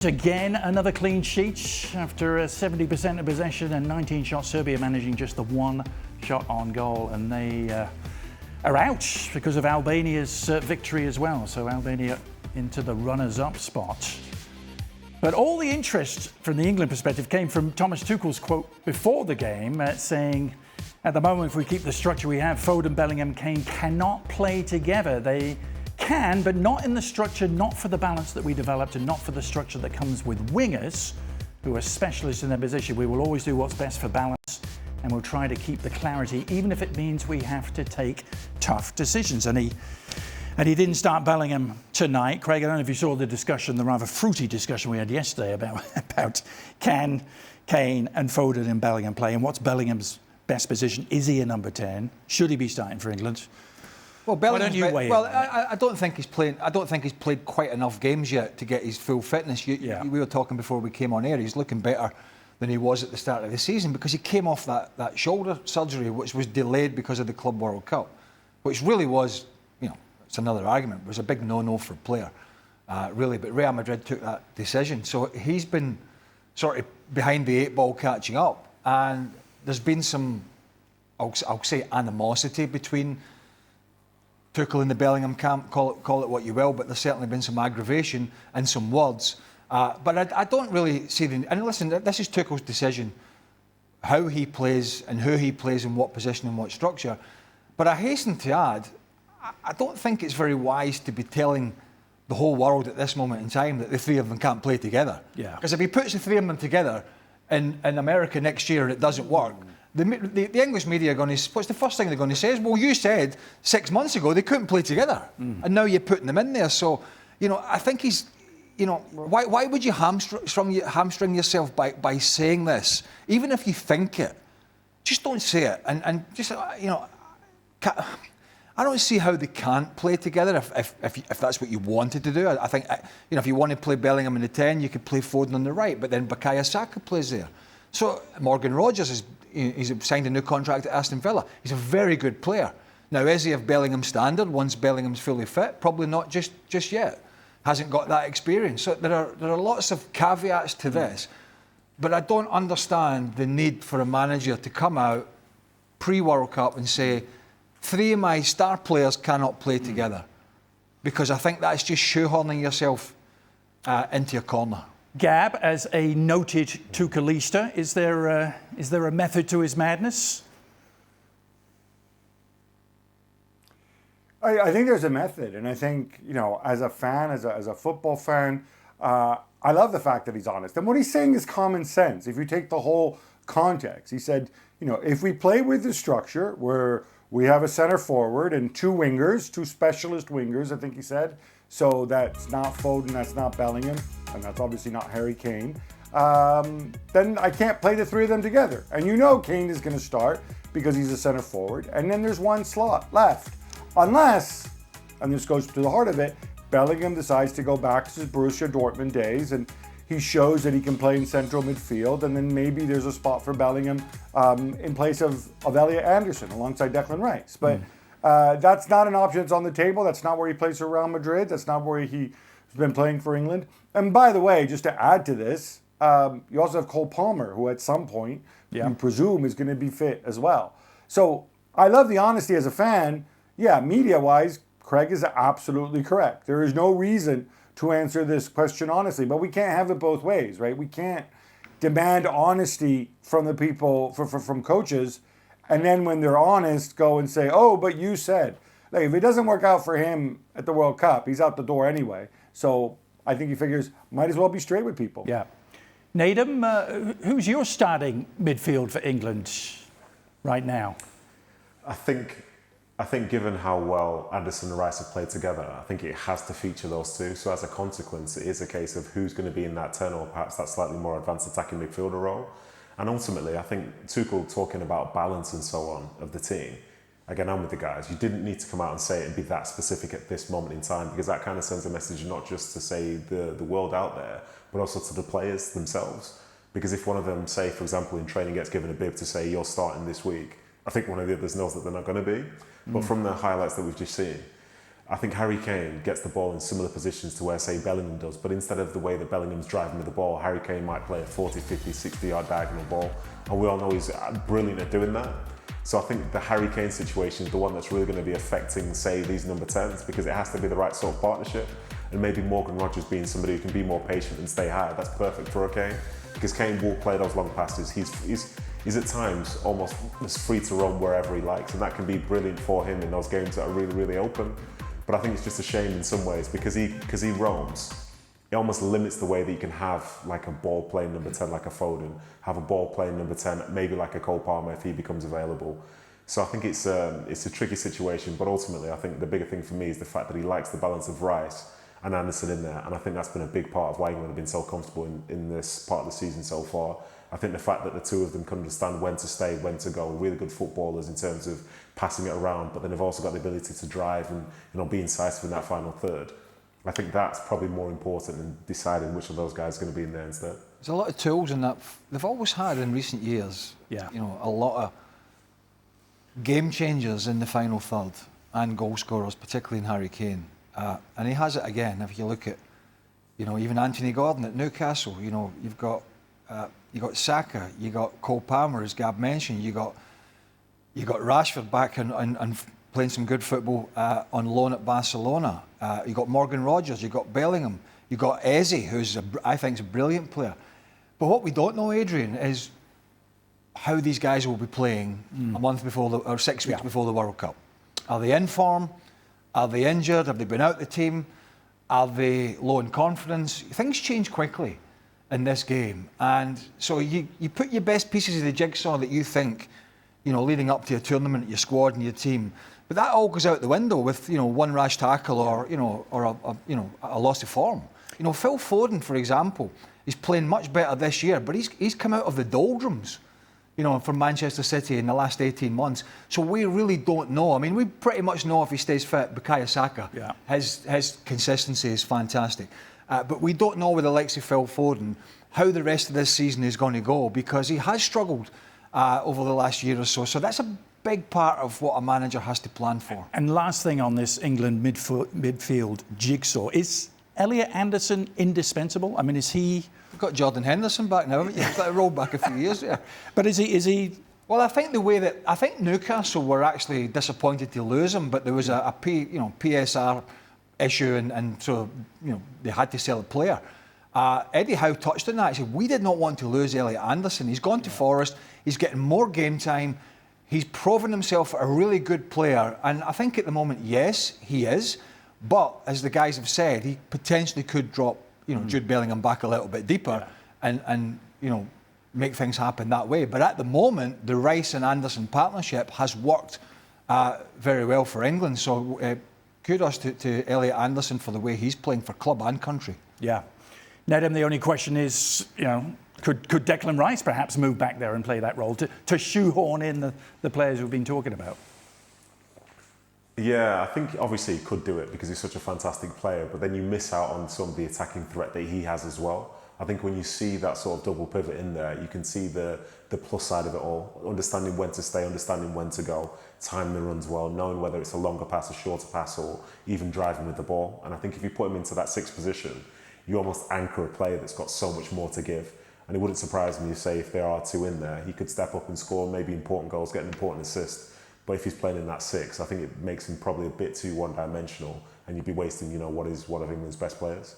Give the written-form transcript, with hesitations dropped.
Again, another clean sheet after 70% of possession and 19 shots. Serbia managing just the one shot on goal, and they are out because of Albania's victory as well. So Albania into the runners-up spot. But all the interest from the England perspective came from Thomas Tuchel's quote before the game, saying, at the moment, if we keep the structure we have, Foden, Bellingham, Kane cannot play together. They can, but not in the structure, not for the balance that we developed, and not for the structure that comes with wingers who are specialists in their position. We will always do what's best for balance, and we'll try to keep the clarity, even if it means we have to take tough decisions. And he didn't start Bellingham tonight. Craig, I don't know if you saw the discussion, the rather fruity discussion we had yesterday about can Kane and Foden and Bellingham play, and what's Bellingham's best position? Is he a number 10? Should he be starting for England? Well, I don't think he's playing. I don't think he's played quite enough games yet to get his full fitness. We were talking before we came on air. He's looking better than he was at the start of the season because he came off that shoulder surgery, which was delayed because of the Club World Cup, which really was, it's another argument. It was a big no-no for a player, really. But Real Madrid took that decision, so he's been sort of behind the eight ball catching up, and there's been some, I'll say, animosity between Tuchel in the Bellingham camp, call it what you will, but there's certainly been some aggravation and some words. But I don't really see and listen, this is Tuchel's decision, how he plays and who he plays in what position and what structure. But I hasten to add, I don't think it's very wise to be telling the whole world at this moment in time that the three of them can't play together. Yeah. Because if he puts the three of them together in America next year and it doesn't work, the English media are going to, what's the first thing they're going to say is, well, you said 6 months ago they couldn't play together, and now you're putting them in there. So, I think he's, why would you hamstring yourself by saying this? Even if you think it, just don't say it. And just, I don't see how they can't play together if that's what you wanted to do. I think, if you want to play Bellingham in the 10, you could play Foden on the right, but then Bukayo Saka plays there. So Morgan Rogers he's signed a new contract at Aston Villa. He's a very good player. Now, is he of Bellingham standard once Bellingham's fully fit? Probably not just yet. Hasn't got that experience. So there are lots of caveats to this, but I don't understand the need for a manager to come out pre-World Cup and say, 3 of my star players cannot play together, because I think that's just shoehorning yourself into a corner. Gab, as a noted Tuchelista, is there a method to his madness? I think there's a method, and I think, as a fan, as a football fan, I love the fact that he's honest. And what he's saying is common sense. If you take the whole context, he said, if we play with the structure where we have a center forward and 2 wingers, 2 specialist wingers, I think he said, so that's not Foden, that's not Bellingham, and that's obviously not Harry Kane, then I can't play the 3 of them together. And Kane is going to start because he's a center forward, and then there's 1 slot left. Unless, and this goes to the heart of it, Bellingham decides to go back to his Borussia Dortmund days, and he shows that he can play in central midfield, and then maybe there's a spot for Bellingham in place of Elliot Anderson alongside Declan Rice. But that's not an option that's on the table. That's not where he plays for Real Madrid. That's not where he's been playing for England. And by the way, just to add to this, you also have Cole Palmer, who at some point, you presume, is going to be fit as well. So I love the honesty as a fan. Yeah, media-wise, Craig is absolutely correct. There is no reason to answer this question honestly, but we can't have it both ways, right? We can't demand honesty from the people, from coaches, and then when they're honest, go and say, oh, but you said. Like, if it doesn't work out for him at the World Cup, he's out the door anyway. So I think he figures, might as well be straight with people. Yeah. Nedum, who's your starting midfield for England right now? I think given how well Anderson and Rice have played together, I think it has to feature those 2. So as a consequence, it is a case of who's going to be in that 10 or perhaps that slightly more advanced attacking midfielder role. And ultimately, I think Tuchel talking about balance and so on of the team, again, I'm with the guys. You didn't need to come out and say it and be that specific at this moment in time, because that kind of sends a message not just to say the world out there, but also to the players themselves. Because if one of them, say, for example, in training gets given a bib to say you're starting this week, I think one of the others knows that they're not going to be. But from the highlights that we've just seen, I think Harry Kane gets the ball in similar positions to where, say, Bellingham does, but instead of the way that Bellingham's driving with the ball, Harry Kane might play a 40, 50, 60-yard diagonal ball, and we all know he's brilliant at doing that. So I think the Harry Kane situation is the one that's really going to be affecting, say, these number 10s, because it has to be the right sort of partnership, and maybe Morgan Rogers being somebody who can be more patient and stay high, that's perfect for a Kane, because Kane will play those long passes. He's at times almost as free to roam wherever he likes, and that can be brilliant for him in those games that are really, really open. But I think it's just a shame in some ways because he roams. It almost limits the way that you can have like a ball playing number 10 like a Foden, have a ball playing number 10 maybe like a Cole Palmer if he becomes available. So I think it's a tricky situation, but ultimately I think the bigger thing for me is the fact that he likes the balance of Rice and Anderson in there, and I think that's been a big part of why England have been so comfortable in this part of the season so far. I think the fact that the two of them can understand when to stay, when to go, really good footballers in terms of passing it around, but then they've also got the ability to drive and be incisive in that final third. I think that's probably more important than deciding which of those guys is going to be in there instead. There's a lot of tools in that. They've always had in recent years, a lot of game changers in the final third and goal scorers, particularly in Harry Kane. And he has it again. If you look at, even Anthony Gordon at Newcastle, you've got Saka, you got Cole Palmer, as Gab mentioned, you got Rashford back and playing some good football on loan at Barcelona. You got Morgan Rogers, you got Bellingham, you got Eze, who's I think is a brilliant player. But what we don't know, Adrian, is how these guys will be playing a month before or 6 weeks before the World Cup. Are they in form? Are they injured? Have they been out the team? Are they low in confidence? Things change quickly in this game, and so you put your best pieces of the jigsaw that you think, leading up to a tournament, your squad and your team, but that all goes out the window with one rash tackle or a loss of form. Phil Foden, for example, is playing much better this year, but he's come out of the doldrums, from Manchester City in the last 18 months. So we really don't know. I mean, we pretty much know if he stays fit. Bukayo Saka, his consistency is fantastic. But we don't know with the likes of Phil Foden how the rest of this season is going to go, because he has struggled over the last year or so. So that's a big part of what a manager has to plan for. And last thing on this England midfield jigsaw, is Elliot Anderson indispensable? I mean, is he... You've got Jordan Henderson back now, haven't you? You've got to roll back a few years there. But is he... Well, I think I think Newcastle were actually disappointed to lose him, but there was a PSR issue, and so they had to sell a player. Eddie Howe touched on that. He said, we did not want to lose Elliot Anderson. He's gone to Forest. He's getting more game time. He's proven himself a really good player. And I think at the moment, yes, he is. But as the guys have said, he potentially could drop, Jude Bellingham back a little bit deeper and make things happen that way. But at the moment, the Rice and Anderson partnership has worked very well for England. So kudos to Elliot Anderson for the way he's playing for club and country. Yeah. Nedum, the only question is, could Declan Rice perhaps move back there and play that role to shoehorn in the players we've been talking about? Yeah, I think obviously he could do it because he's such a fantastic player, but then you miss out on some of the attacking threat that he has as well. I think when you see that sort of double pivot in there, you can see the plus side of it all, understanding when to stay, understanding when to go, timing the runs well, knowing whether it's a longer pass, a shorter pass, or even driving with the ball. And I think if you put him into that sixth position, you almost anchor a player that's got so much more to give. And it wouldn't surprise me if there are two in there, he could step up and score maybe important goals, get an important assist. But if he's playing in that six, I think it makes him probably a bit too one-dimensional, and you'd be wasting, one of England's best players.